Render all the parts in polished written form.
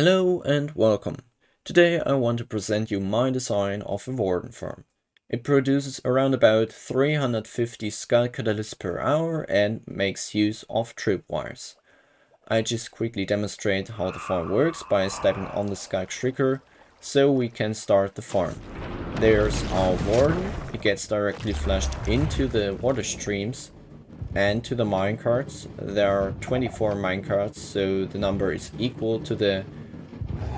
Hello and welcome. Today I want to present you my design of a Warden Farm. It produces around about 350 sculk catalysts per hour and makes use of tripwires. I just quickly demonstrate how the farm works by stepping on the sculk trigger so we can start the farm. There's our warden, it gets directly flashed into the water streams and to the minecarts. There are 24 minecarts, so the number is equal to the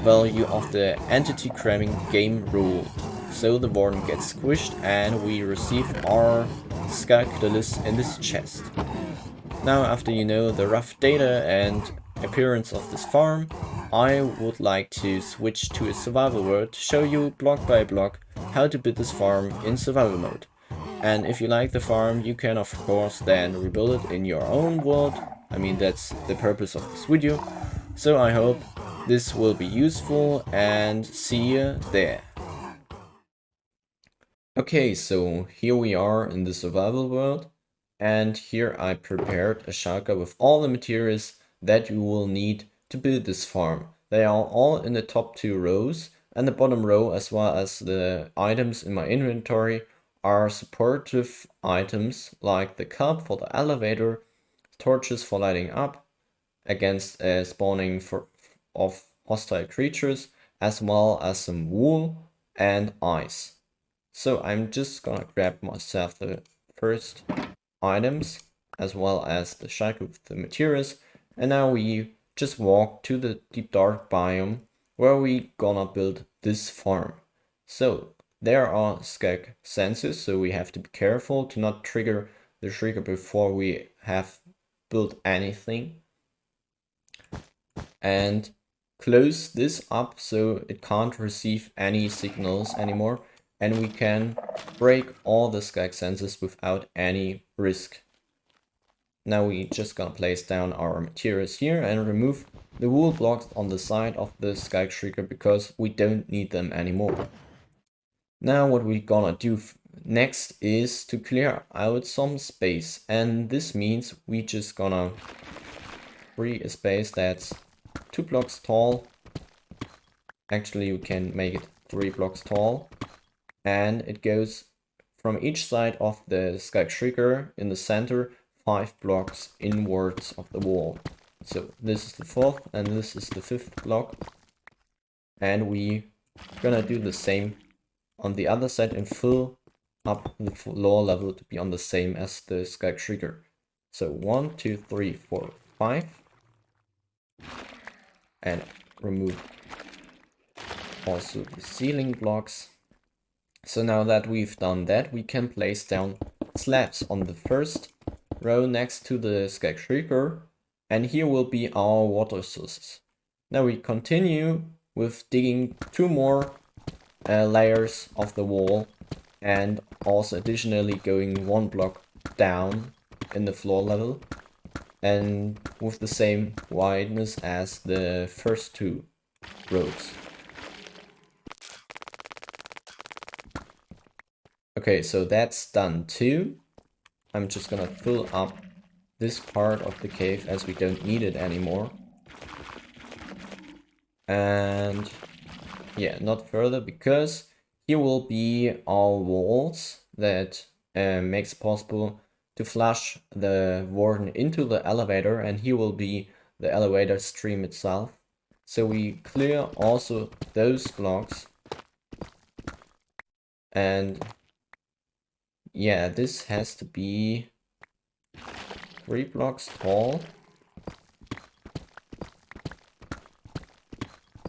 value of the entity cramming game rule. So the warden gets squished and we receive our sculk catalyst in this chest. Now, after you know the rough data and appearance of this farm, I would like to switch to a survival world to show you block by block how to build this farm in survival mode. And if you like the farm, you can of course then rebuild it in your own world. I mean, that's the purpose of this video. So I hope this will be useful and see you there. Okay, so here we are in the survival world, and here I prepared a shulker with all the materials that you will need to build this farm. They are all in the top two rows, and the bottom row, as well as the items in my inventory, are supportive items like the cup for the elevator, torches for lighting up against spawning of hostile creatures, as well as some wool and ice. So I'm just gonna grab myself the first items as well as the shulker with the materials, and now we just walk to the deep dark biome where we gonna build this farm. So there are sculk sensors, so we have to be careful to not trigger the trigger before we have built anything, and close this up so it can't receive any signals anymore, and we can break all the sculk sensors without any risk. Now we just gonna place down our materials here and remove the wool blocks on the side of the sculk trigger because we don't need them anymore. Now what we're gonna do next is to clear out some space, and this means we just gonna free a space that's 2 blocks tall. Actually, we can make it 3 blocks tall, and it goes from each side of the sculk trigger in the center 5 blocks inwards of the wall. So this is the 4th and this is the 5th block, and we gonna do the same on the other side and fill up the floor level to be on the same as the sculk trigger. So 1, 2, 3, 4, 5, and remove also the ceiling blocks. So now that we've done that, we can place down slabs on the first row next to the sculk trigger, and here will be our water sources. Now we continue with digging 2 more layers of the wall, and also additionally going 1 block down in the floor level, and with the same wideness as the first 2 rows. Okay, so that's done too. I'm just gonna fill up this part of the cave as we don't need it anymore. And yeah, not further, because here will be our walls that makes it possible to flush the warden into the elevator, and here will be the elevator stream itself. So we clear also those blocks, and yeah, this has to be 3 blocks tall,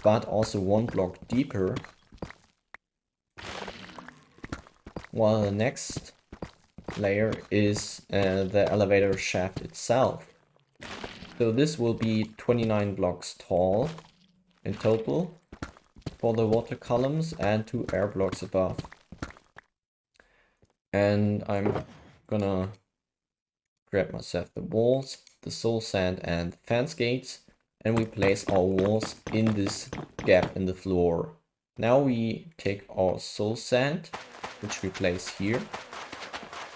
but also 1 block deeper, while the next layer is the elevator shaft itself. So this will be 29 blocks tall in total for the water columns and 2 air blocks above. And I'm gonna grab myself the walls, the soul sand and fence gates, and we place our walls in this gap in the floor. Now we take our soul sand, which we place here,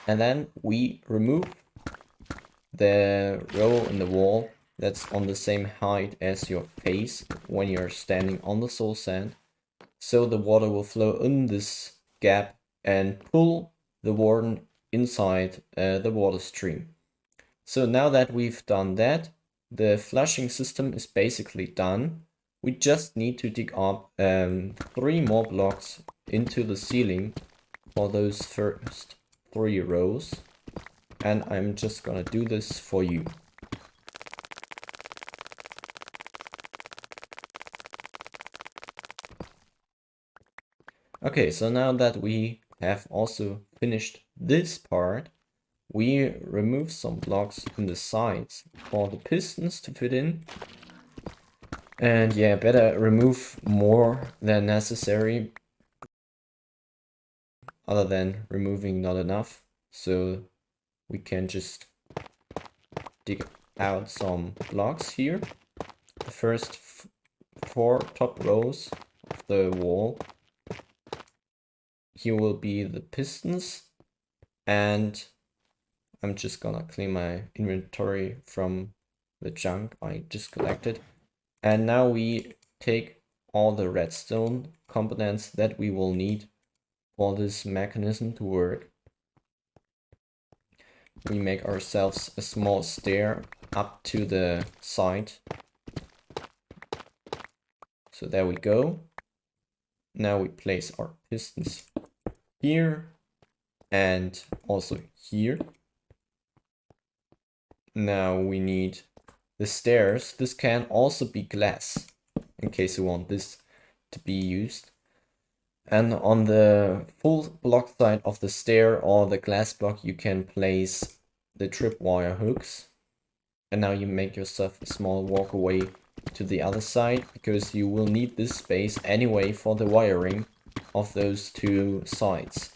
and then we remove the row in the wall that's on the same height as your face when you're standing on the soul sand. So the water will flow in this gap and pull the warden inside the water stream. So now that we've done that, the flushing system is basically done. We just need to dig up 3 more blocks into the ceiling for those first 3 rows. And I'm just gonna do this for you. Okay, so now that we have also finished this part, we remove some blocks in the sides for the pistons to fit in. And yeah, better remove more than necessary, other than removing not enough. So we can just dig out some blocks here. The first 4 top rows of the wall. Here will be the pistons, and I'm just gonna clean my inventory from the junk I just collected. And now we take all the redstone components that we will need for this mechanism to work. We make ourselves a small stair up to the side. So there we go. Now we place our pistons here and also here. Now we need the stairs. This can also be glass in case you want this to be used. And on the full block side of the stair or the glass block, you can place the tripwire hooks. And now you make yourself a small walkway to the other side, because you will need this space anyway for the wiring of those 2 sides.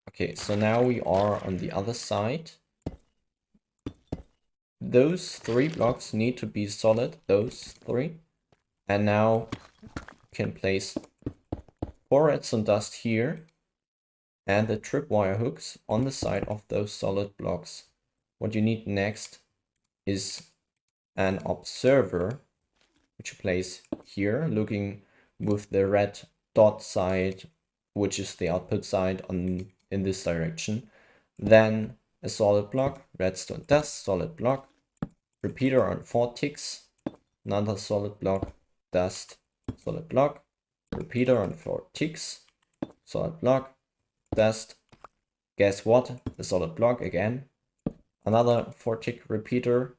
Okay, so now we are on the other side. Those 3 blocks need to be solid, those 3. And now you can place 4 redstone dust here and the tripwire hooks on the side of those solid blocks. What you need next is an observer, which you place here, looking with the red dot side, which is the output side in this direction. Then a solid block, redstone dust, solid block, repeater on 4 ticks, another solid block, dust, solid block, repeater on 4 ticks, solid block, dust. Guess what? A solid block again. Another 4 tick repeater,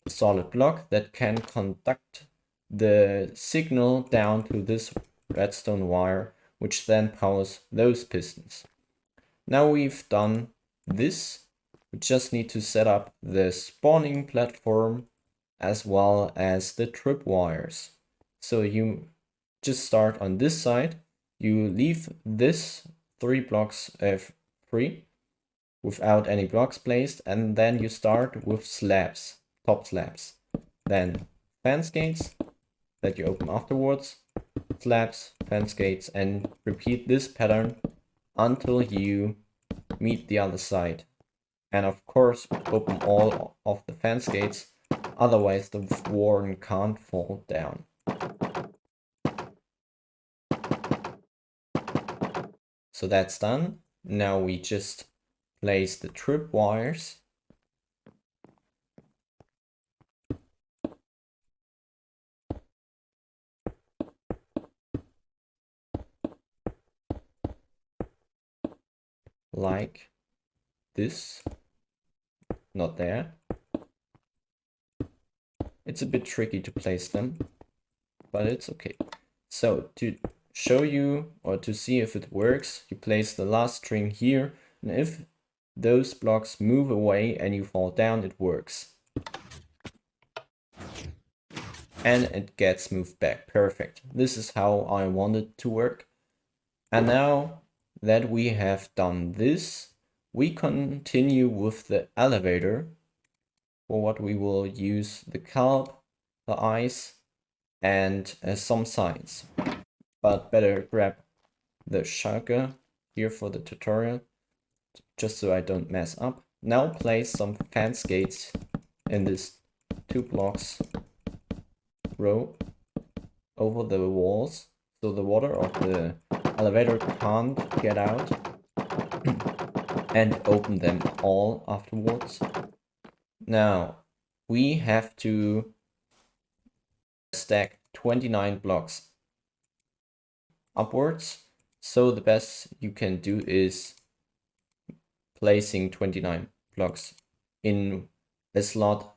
a solid block that can conduct the signal down to this redstone wire, which then powers those pistons. Now we've done this, we just need to set up the spawning platform as well as the tripwires. So you just start on this side, you leave this 3 blocks free without any blocks placed, and then you start with slabs, top slabs. Then fence gates that you open afterwards, slabs, fence gates, and repeat this pattern until you meet the other side. And of course, open all of the fence gates, otherwise the warden can't fall down. So that's done. Now we just place the tripwires. Like this. Not there. It's a bit tricky to place them, but it's okay. So to show you, or to see if it works, you place the last string here, and if those blocks move away and you fall down, it works. And it gets moved back. Perfect. This is how I want it to work. And now that we have done this, we continue with the elevator, for what we will use the kelp, the ice, and some signs. But better grab the shulker here for the tutorial, just so I don't mess up. Now place some fence gates in this 2 blocks row over the walls, so the water of the elevator can't get out, and open them all afterwards. Now we have to stack 29 blocks upwards, so the best you can do is placing 29 blocks in a slot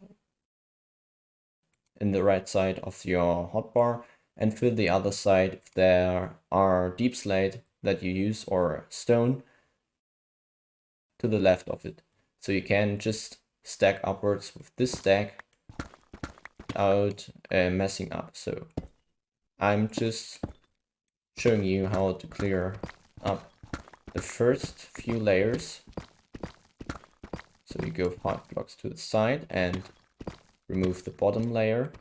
in the right side of your hotbar, and fill the other side if there are deep slate that you use or stone to the left of it. So you can just stack upwards with this stack without messing up. So I'm just showing you how to clear up the first few layers. So we go 5 blocks to the side and remove the bottom layer,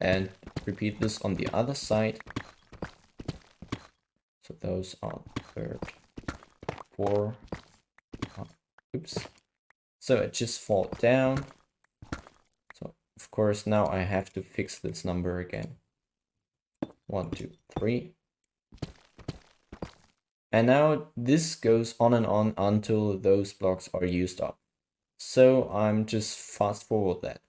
and repeat this on the other side. So those are third, 4. Oops. So it just fall down. So of course now I have to fix this number again. 1, 2, 3. And now this goes on and on until those blocks are used up. So I'm just fast forward that.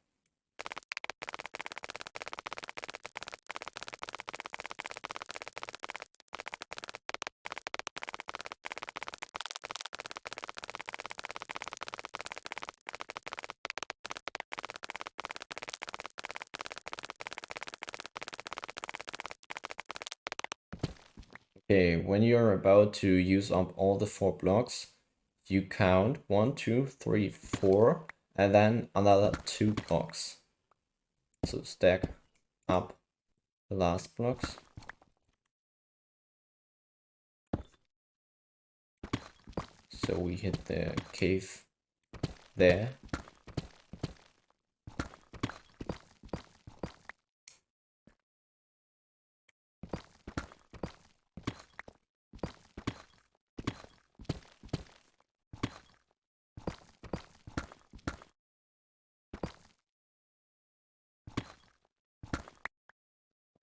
Okay, when you're about to use up all the 4 blocks, you count 1, 2, 3, 4, and then another 2 blocks. So stack up the last blocks. So we hit the cave there.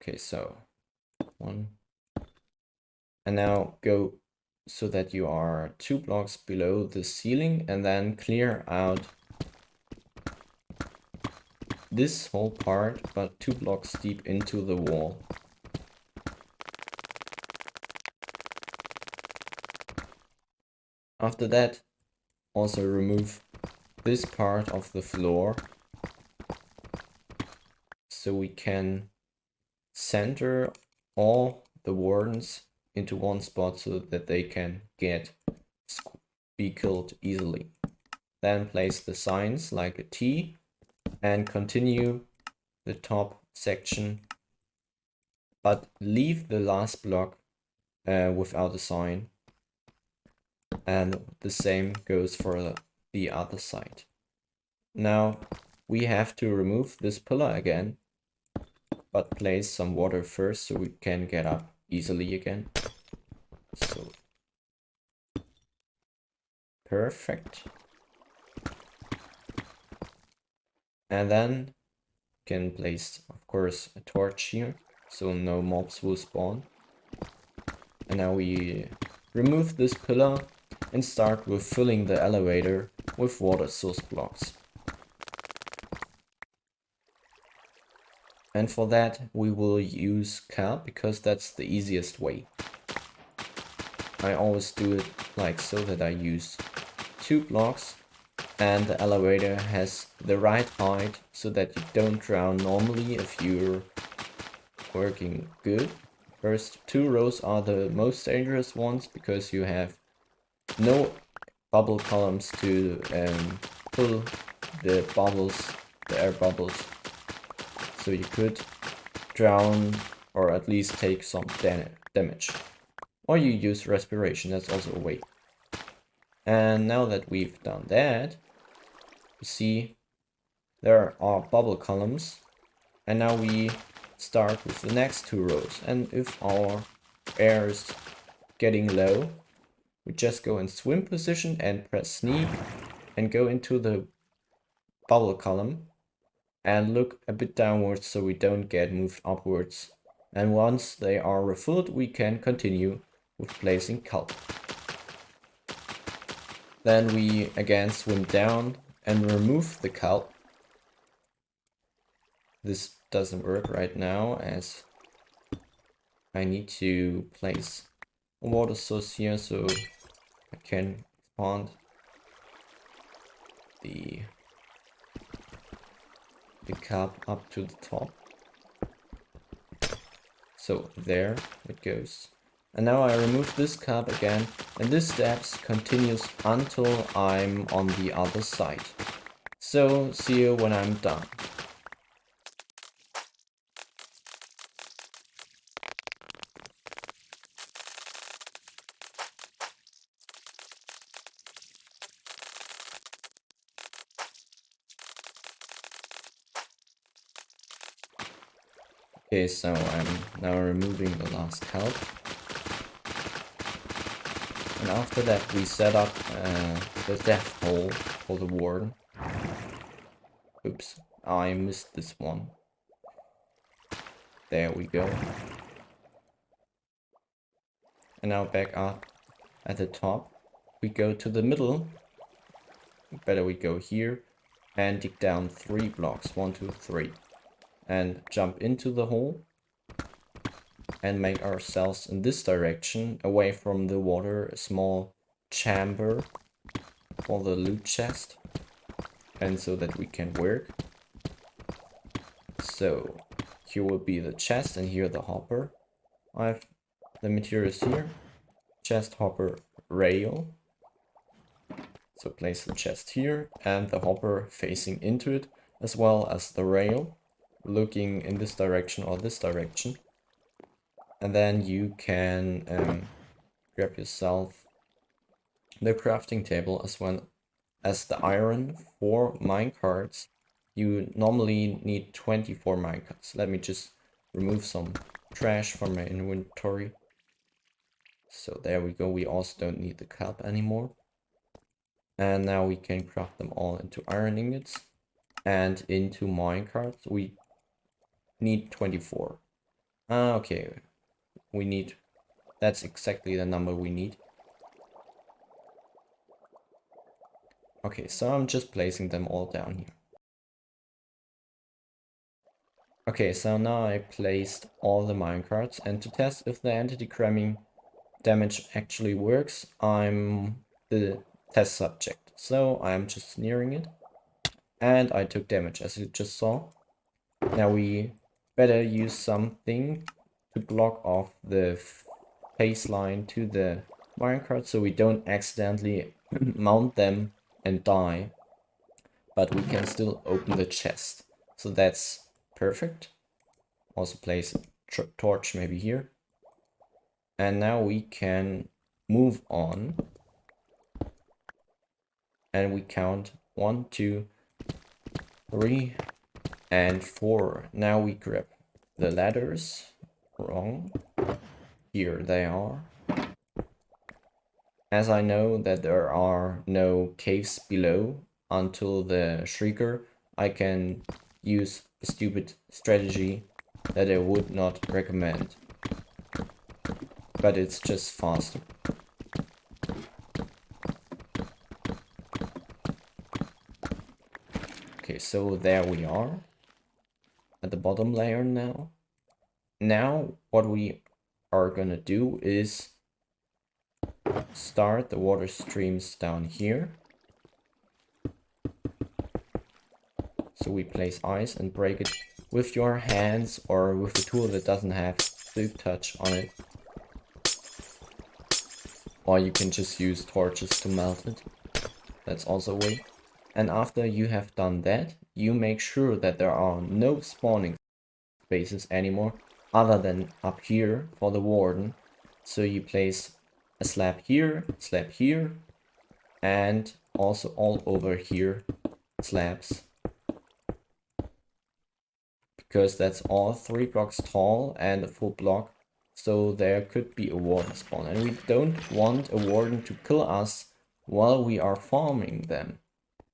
Okay, so 1. And now go so that you are 2 blocks below the ceiling, and then clear out this whole part, but 2 blocks deep into the wall. After that, also remove this part of the floor, so we can center all the wardens into one spot so that they can be killed easily. Then place the signs like a T and continue the top section, but leave the last block without a sign, and the same goes for the other side. Now we have to remove this pillar again, but place some water first so we can get up easily again. So perfect. And then can place, of course, a torch here so no mobs will spawn. And now we remove this pillar and start with filling the elevator with water source blocks. And for that we will use sculk because that's the easiest way. I always do it like so that I use 2 blocks and the elevator has the right height so that you don't drown normally if you're working good. First 2 rows are the most dangerous ones because you have no bubble columns to pull the bubbles, the air bubbles. So you could drown or at least take some damage. Or you use respiration, that's also a way. And now that we've done that, you see there are bubble columns. And now we start with the next 2 rows. And if our air is getting low, we just go in swim position and press sneak and go into the bubble column and look a bit downwards so we don't get moved upwards. And once they are refilled, we can continue with placing kelp. Then we again swim down and remove the kelp. This doesn't work right now as I need to place a water source here so I can expand the kelp up to the top. So there it goes. And now I remove this kelp again, and this steps continues until I'm on the other side. So see you when I'm done. Okay, so I'm now removing the last kelp. And after that we set up the death hole for the warden. Oops, I missed this one. There we go. And now back up at the top. We go to the middle. Better we go here and dig down 3 blocks. 1, 2, 3. And jump into the hole. And make ourselves in this direction, away from the water, a small chamber for the loot chest. And so that we can work. So here will be the chest and here the hopper. I have the materials here. Chest, hopper, rail. So place the chest here and the hopper facing into it, as well as the rail looking in this direction or this direction. And then you can grab yourself the crafting table as well as the iron. For minecarts, you normally need 24 minecarts. Let me just remove some trash from my inventory. So there we go, we also don't need the kelp anymore. And now we can craft them all into iron ingots. And into minecarts, we need 24. Okay, we need, that's exactly the number we need. Okay, so I'm just placing them all down here. Okay, so now I placed all the minecarts, and to test if the anti-cramming damage actually works, I'm the test subject. So I'm just nearing it, and I took damage as you just saw. Now we better use something to block off the face line to the minecart so we don't accidentally mount them and die, but we can still open the chest. So that's perfect. Also place a torch maybe here. And now we can move on. And we count 1, 2, 3, and 4. Now we grab the ladders. Wrong. Here they are. As I know that there are no caves below until the Shrieker, I can use a stupid strategy that I would not recommend. But it's just faster. Okay, so there we are at the bottom layer now. Now what we are gonna do is start the water streams down here. So we place ice and break it with your hands or with a tool that doesn't have silk touch on it. Or you can just use torches to melt it. That's also a way. And after you have done that, you make sure that there are no spawning spaces anymore other than up here for the warden. So you place a slab here, and also all over here slabs. Because that's all 3 blocks tall and a full block. So there could be a warden spawn. And we don't want a warden to kill us while we are farming them.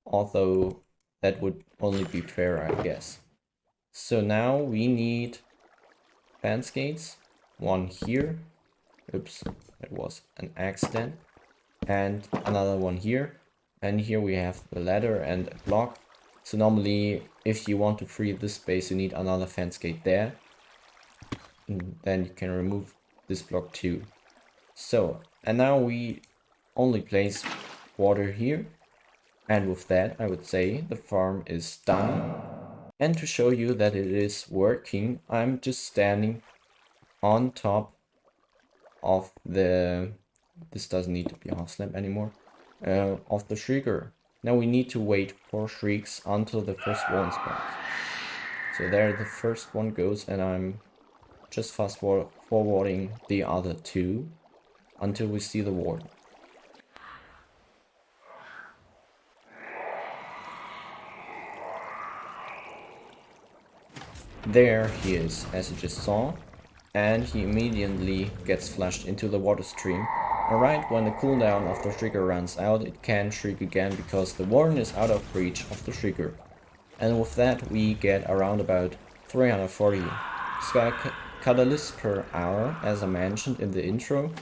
although that would only be fair, I guess. So now we need fence gates, one here. Oops, that was an accident. And another one here. And here we have the ladder and a block. So normally, if you want to free this space, you need another fence gate there. And then you can remove this block too. So, and now we only place water here. And with that, I would say the farm is done. And to show you that it is working, I'm just standing on top of the... This doesn't need to be half lamp anymore. Of the shrieker. Now we need to wait for shrieks until the first one spawns. So there the first one goes, and I'm just fast forwarding the other two until we see the warden. There he is, as you just saw, and he immediately gets flushed into the water stream. Alright, when the cooldown of the trigger runs out, it can shriek again because the warden is out of reach of the trigger. And with that we get around about 340 scullk catalysts per hour, as I mentioned in the intro.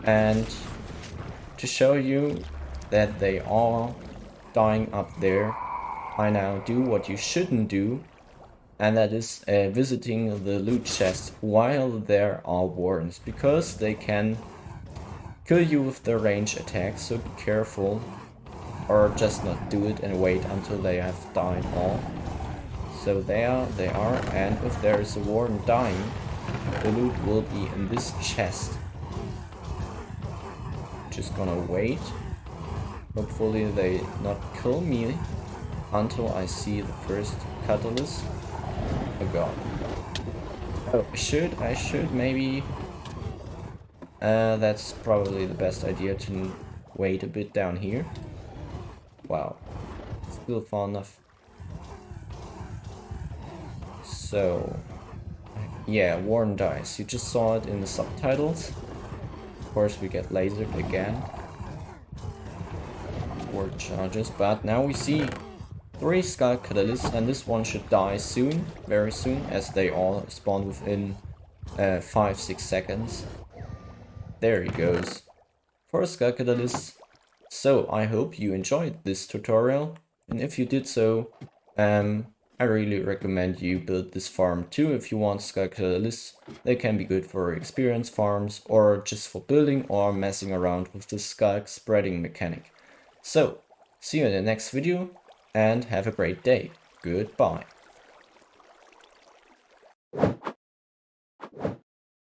And to show you that they are dying up there, I now do what you shouldn't do, and that is visiting the loot chest while there are wardens, because they can kill you with their range attacks, so be careful, or just not do it and wait until they have died all. So there they are, and if there is a warden dying, the loot will be in this chest. Just gonna wait. Hopefully they not kill me until I see the first catalyst. Oh god. Oh, I should maybe... that's probably the best idea to wait a bit down here. Wow. Still far enough. So... yeah, Warden dies. You just saw it in the subtitles. Of course we get lasered again. Word charges, but now we see 3 sculk catalysts, and this one should die soon, very soon, as they all spawn within 5-6 seconds. There he goes. 4 sculk catalysts. So I hope you enjoyed this tutorial, and if you did so, I really recommend you build this farm too if you want sculk catalysts. They can be good for experience farms, or just for building or messing around with the sculk spreading mechanic. So, see you in the next video, and have a great day. Goodbye.